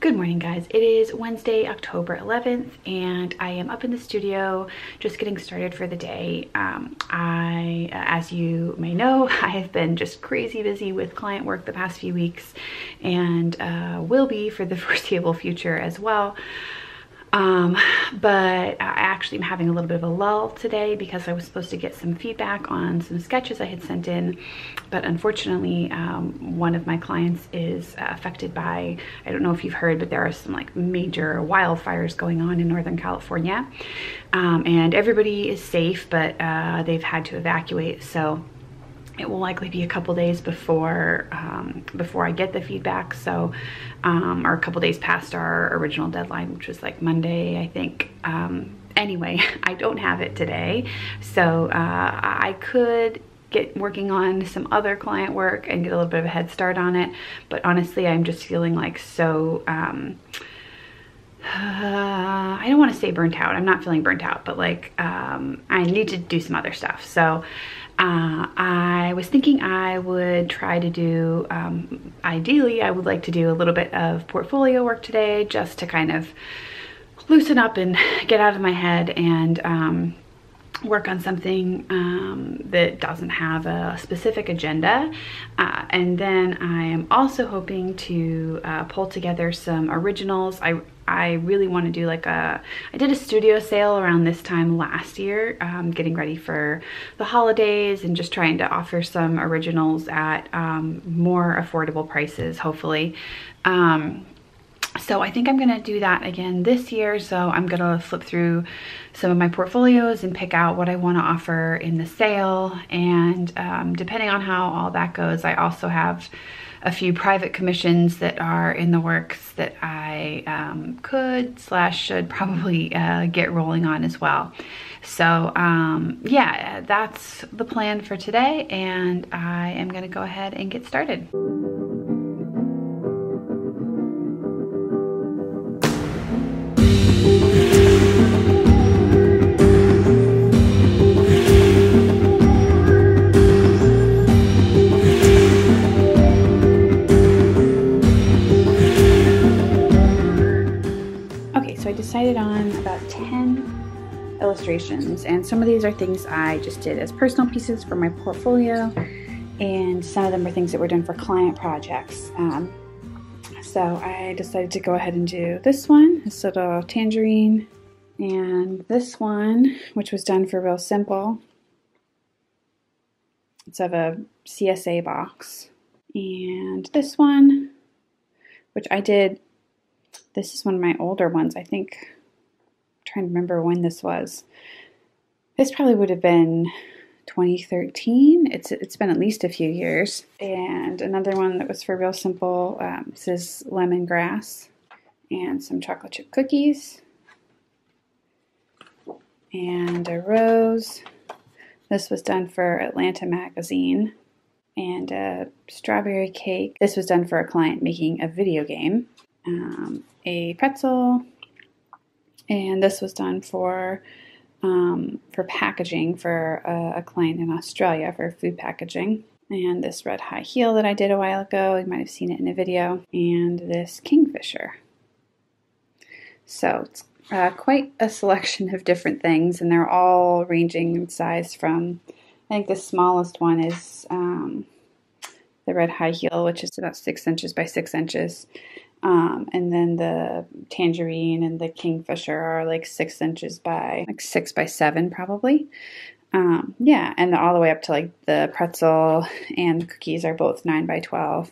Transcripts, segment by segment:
Good morning, guys. It is Wednesday, October 11th, and I am up in the studio just getting started for the day. As you may know, I have been just crazy busy with client work the past few weeks and will be for the foreseeable future as well. But I actually am having a little bit of a lull today because I was supposed to get some feedback on some sketches I had sent in, but unfortunately one of my clients is affected by, I don't know if you've heard, but there are some like major wildfires going on in Northern California, and everybody is safe, but they've had to evacuate, so it will likely be a couple days before I get the feedback. So, or a couple days past our original deadline, which was like Monday, I think. Anyway, I don't have it today, so I could get working on some other client work and get a little bit of a head start on it. But honestly, I'm just feeling like so. I don't want to say burnt out. I'm not feeling burnt out, but like I need to do some other stuff. So I was thinking I would try to do, ideally I would like to do a little bit of portfolio work today just to kind of loosen up and get out of my head and work on something that doesn't have a specific agenda. And then I am also hoping to pull together some originals. I really want to do like I did a studio sale around this time last year, getting ready for the holidays and just trying to offer some originals at more affordable prices, hopefully. So I think I'm gonna do that again this year. So I'm gonna flip through some of my portfolios and pick out what I wanna offer in the sale. And depending on how all that goes, I also have a few private commissions that are in the works that I should probably get rolling on as well. So yeah, that's the plan for today, and I am gonna go ahead and get started. I decided on about 10 illustrations, and some of these are things I just did as personal pieces for my portfolio, and some of them are things that were done for client projects. So I decided to go ahead and do this one, this little tangerine, and this one, which was done for Real Simple. It's of a CSA box. And this one, which I did. This is one of my older ones, I think. I'm trying to remember when this was. This probably would have been 2013. It's been at least a few years. And another one that was for Real Simple. This is lemongrass and some chocolate chip cookies and a rose. This was done for Atlanta magazine. And a strawberry cake. This was done for a client making a video game. A pretzel, and this was done for packaging for a client in Australia for food packaging. And this red high heel that I did a while ago, you might have seen it in a video, and this kingfisher. So it's quite a selection of different things, and they're all ranging in size from, I think the smallest one is the red high heel, which is about 6 inches by 6 inches. And then the tangerine and the kingfisher are like 6 inches by like 6 by 7 probably. Yeah, and all the way up to like the pretzel and the cookies are both 9 by 12.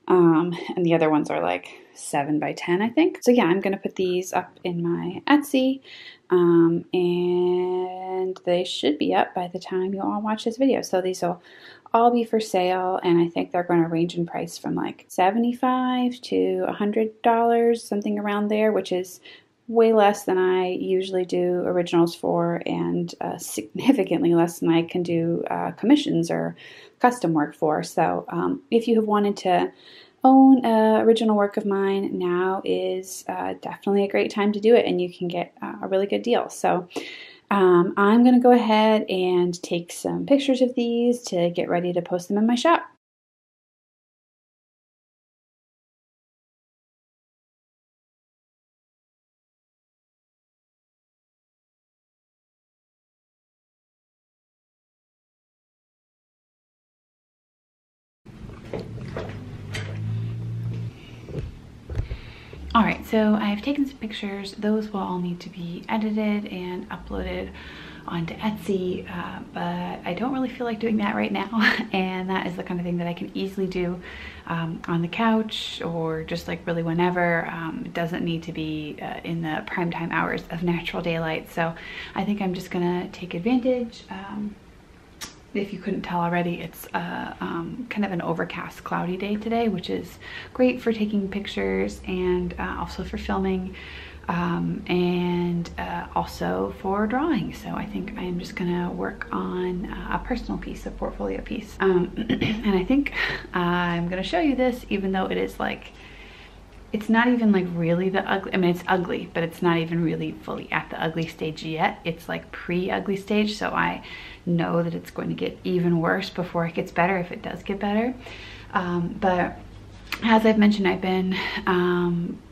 And the other ones are like 7 by 10, I think. So yeah, I'm going to put these up in my Etsy, and they should be up by the time you all watch this video. So these will all be for sale, and I think they're going to range in price from like $75 to $100, something around there, which is way less than I usually do originals for, and significantly less than I can do commissions or custom work for. So if you have wanted to own original work of mine, now is definitely a great time to do it, and you can get a really good deal. So I'm going to go ahead and take some pictures of these to get ready to post them in my shop. All right, so I've taken some pictures. Those will all need to be edited and uploaded onto Etsy, but I don't really feel like doing that right now. And that is the kind of thing that I can easily do on the couch or just like really whenever. It doesn't need to be in the primetime hours of natural daylight. So I think I'm just gonna take advantage. If you couldn't tell already, it's kind of an overcast, cloudy day today, which is great for taking pictures and also for filming and also for drawing. So I think I am just gonna work on a personal piece, a portfolio piece. And I think I'm gonna show you this, even though it is like, it's not even like really the ugly, I mean, it's ugly, but it's not even really fully at the ugly stage yet. It's like pre-ugly stage. So I know that it's going to get even worse before it gets better, if it does get better. But as I've mentioned, I've been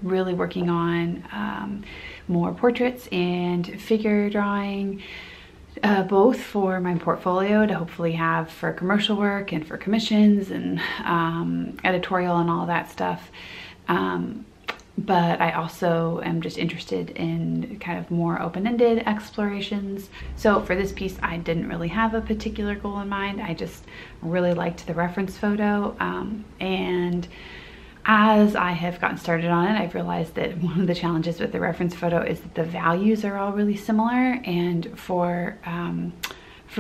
really working on more portraits and figure drawing, both for my portfolio to hopefully have for commercial work and for commissions and editorial and all that stuff. But I also am just interested in kind of more open-ended explorations. So for this piece, I didn't really have a particular goal in mind. I just really liked the reference photo. And as I have gotten started on it, I've realized that one of the challenges with the reference photo is that the values are all really similar. And for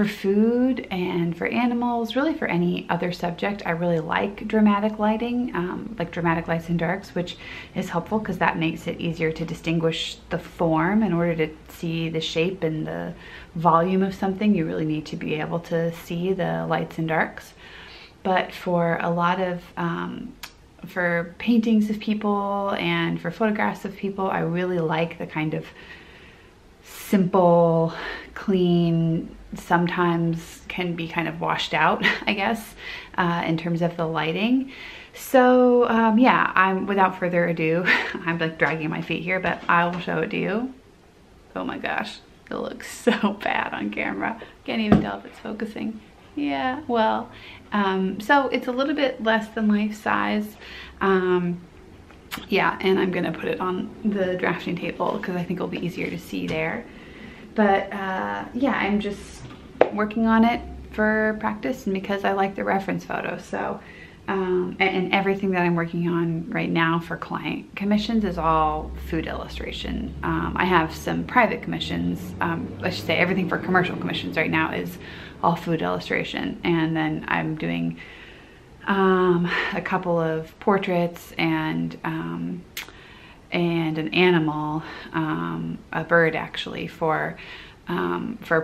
food and for animals, really for any other subject, I really like dramatic lighting, like dramatic lights and darks, which is helpful because that makes it easier to distinguish the form. In order to see the shape and the volume of something, you really need to be able to see the lights and darks. But for a lot of, for paintings of people and for photographs of people, I really like the kind of simple, clean, sometimes can be kind of washed out, I guess, in terms of the lighting. So yeah, I'm, without further ado, I'm like dragging my feet here, but I will show it to you. Oh my gosh, it looks so bad on camera. Can't even tell if it's focusing. Yeah, well, so it's a little bit less than life size. Yeah, and I'm gonna put it on the drafting table because I think it'll be easier to see there. But yeah, I'm just working on it for practice and because I like the reference photo. So, and everything that I'm working on right now for client commissions is all food illustration. I have some private commissions. I should say everything for commercial commissions right now is all food illustration. And then I'm doing a couple of portraits and an animal, a bird actually, for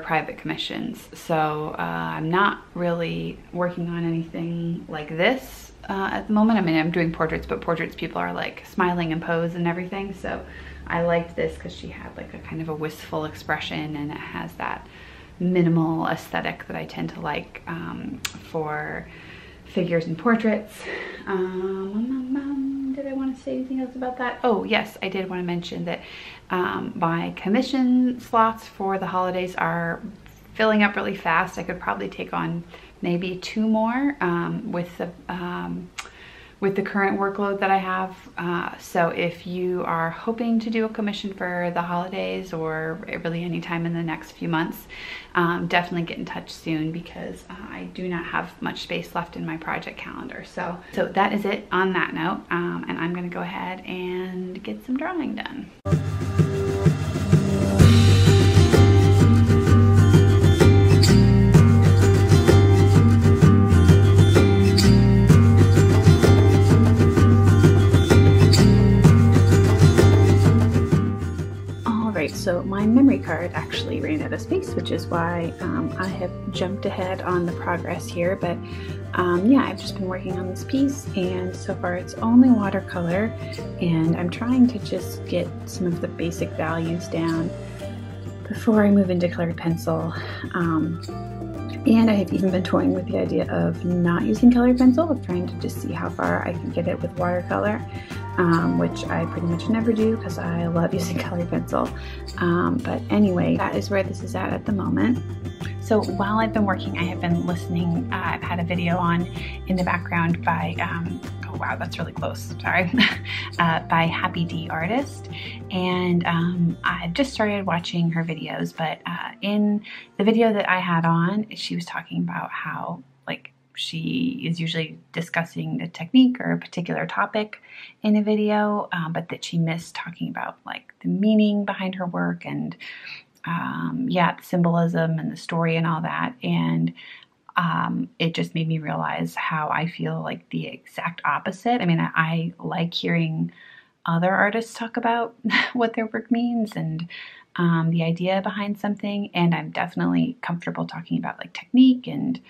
private commissions. So I'm not really working on anything like this at the moment. I mean, I'm doing portraits, but portraits people are like smiling and pose and everything. So I liked this because she had like a kind of a wistful expression and it has that minimal aesthetic that I tend to like for figures and portraits. Did I want to say anything else about that? Oh yes, I did want to mention that my commission slots for the holidays are filling up really fast. I could probably take on maybe 2 more with the current workload that I have. So if you are hoping to do a commission for the holidays or really any time in the next few months, definitely get in touch soon because I do not have much space left in my project calendar. So that is it on that note, and I'm gonna go ahead and get some drawing done. So my memory card actually ran out of space, which is why I have jumped ahead on the progress here. But yeah, I've just been working on this piece and so far it's only watercolor and I'm trying to just get some of the basic values down before I move into colored pencil. And I have even been toying with the idea of not using colored pencil, of trying to just see how far I can get it with watercolor, which I pretty much never do because I love using colored pencil. But anyway, that is where this is at the moment. So while I've been working, I have been listening. I've had a video on in the background by wow, that's really close, sorry, by Happy D Artist. And I've just started watching her videos, but in the video that I had on, she was talking about how like she is usually discussing a technique or a particular topic in a video, but that she missed talking about like the meaning behind her work and yeah, the symbolism and the story and all that. And it just made me realize how I feel like the exact opposite. I mean, I like hearing other artists talk about what their work means and the idea behind something. And I'm definitely comfortable talking about like technique and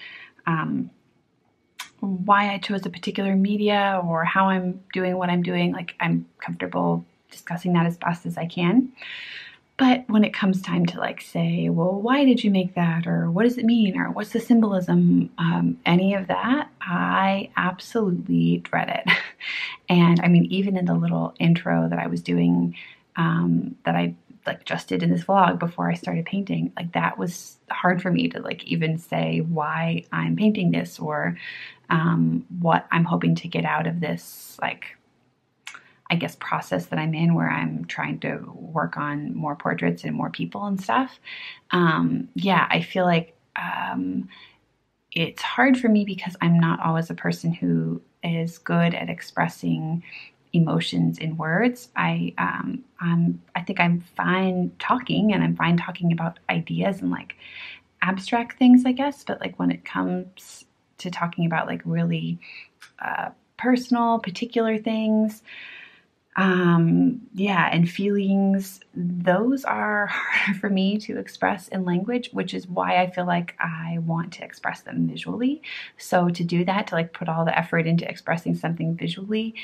why I chose a particular media or how I'm doing what I'm doing. Like, I'm comfortable discussing that as best as I can. But when it comes time to like say, well, why did you make that? Or what does it mean? Or what's the symbolism? Any of that, I absolutely dread it. And I mean, even in the little intro that I was doing, that I like just did in this vlog before I started painting, like that was hard for me to like even say why I'm painting this or what I'm hoping to get out of this, like, I guess, process that I'm in where I'm trying to work on more portraits and more people and stuff. Yeah, I feel like it's hard for me because I'm not always a person who is good at expressing emotions in words. I think I'm fine talking, and I'm fine talking about ideas and like abstract things, I guess. But like when it comes to talking about like really personal, particular things, yeah, and feelings, those are harder for me to express in language, which is why I feel like I want to express them visually. So to do that, to like put all the effort into expressing something visually,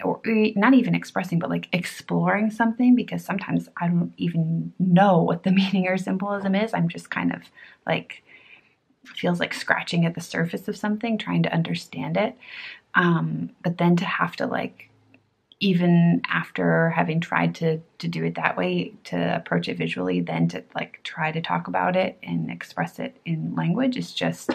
or not even expressing, but like exploring something, because sometimes I don't even know what the meaning or symbolism is. I'm just kind of like, feels like scratching at the surface of something, trying to understand it. But then to have to like, even after having tried to do it that way, to approach it visually, then to like try to talk about it and express it in language is just,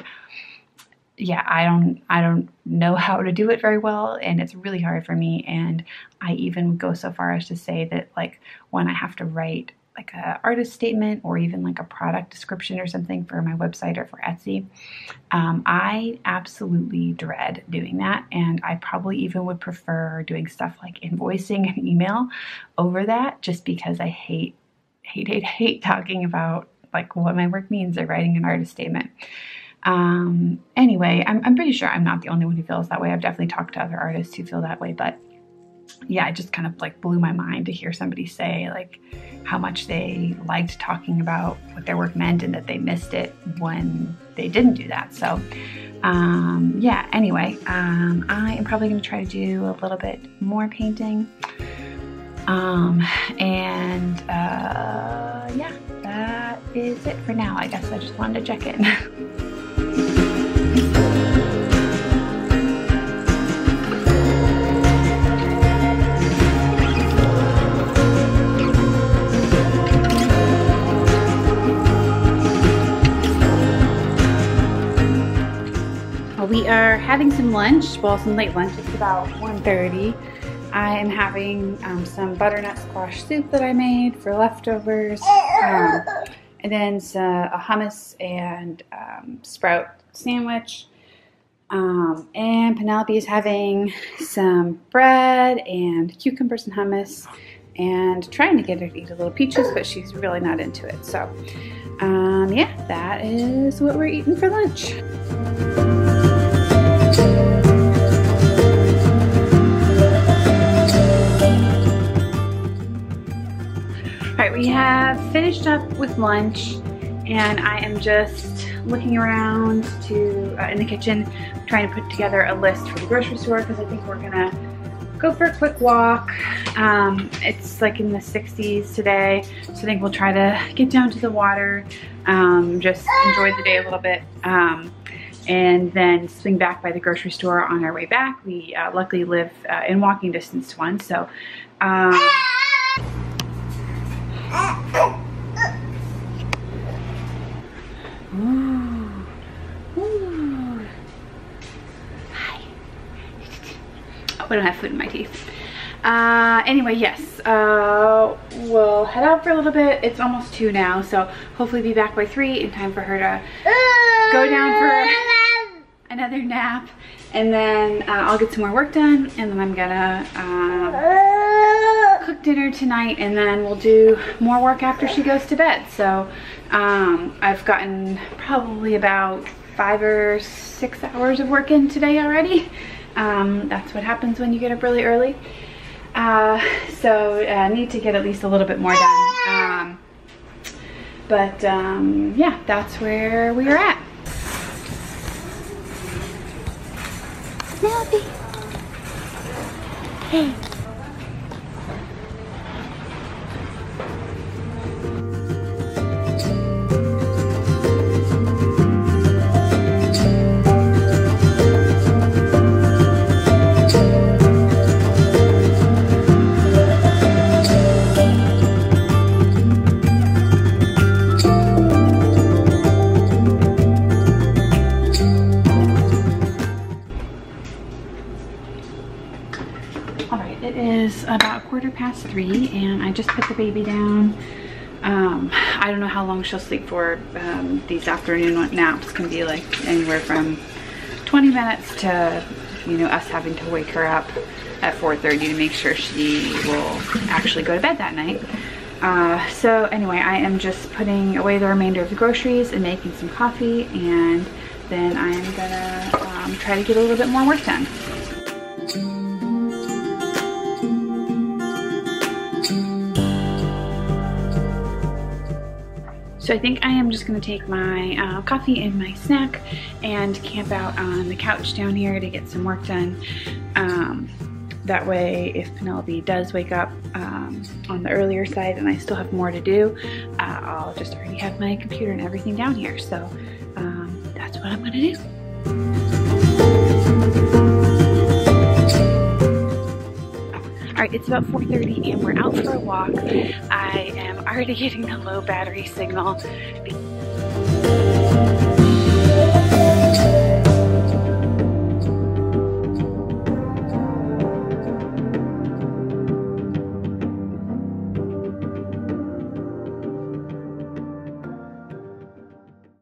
yeah, I don't know how to do it very well, and it's really hard for me. And I even go so far as to say that like when I have to write like a artist statement or even like a product description or something for my website or for Etsy, I absolutely dread doing that. And I probably even would prefer doing stuff like invoicing and email over that, just because I hate talking about like what my work means or writing an artist statement. Anyway, I'm pretty sure I'm not the only one who feels that way. I've definitely talked to other artists who feel that way, but yeah, it just kind of like blew my mind to hear somebody say like how much they liked talking about what their work meant and that they missed it when they didn't do that. So yeah, anyway, I am probably going to try to do a little bit more painting. Yeah, that is it for now. I guess I just wanted to check in. We are having some lunch, well, some late lunch. It's about 1:30. I am having some butternut squash soup that I made for leftovers, and then a hummus and sprout sandwich. And Penelope is having some bread and cucumbers and hummus, and trying to get her to eat a little peaches, but she's really not into it. So yeah, that is what we're eating for lunch. Alright, we have finished up with lunch, and I am just looking around in the kitchen, trying to put together a list for the grocery store, because I think we're gonna go for a quick walk. It's like in the 60s today, so I think we'll try to get down to the water, just enjoy the day a little bit, and then swing back by the grocery store on our way back. We luckily live in walking distance to one, so Ooh. Ooh. Hi. I don't have food in my teeth. Anyway, yes, we'll head out for a little bit. It's almost 2 now, so hopefully be back by 3 in time for her to go down for another nap. And then I'll get some more work done, and then I'm gonna cook dinner tonight, and then we'll do more work after she goes to bed. So I've gotten probably about 5 or 6 hours of work in today already. That's what happens when you get up really early. So I need to get at least a little bit more done. Yeah, that's where we are at. Penelope. Hey. It is about 3:15, and I just put the baby down. I don't know how long she'll sleep for. These afternoon naps can be like anywhere from 20 minutes to, you know, us having to wake her up at 4:30 to make sure she will actually go to bed that night. So anyway, I am just putting away the remainder of the groceries and making some coffee, and then I'm gonna try to get a little bit more work done. So I think I am just gonna take my coffee and my snack and camp out on the couch down here to get some work done. That way, if Penelope does wake up on the earlier side and I still have more to do, I'll just already have my computer and everything down here. So that's what I'm gonna do. Alright, it's about 4:30 and we're out for a walk. I am already getting a low battery signal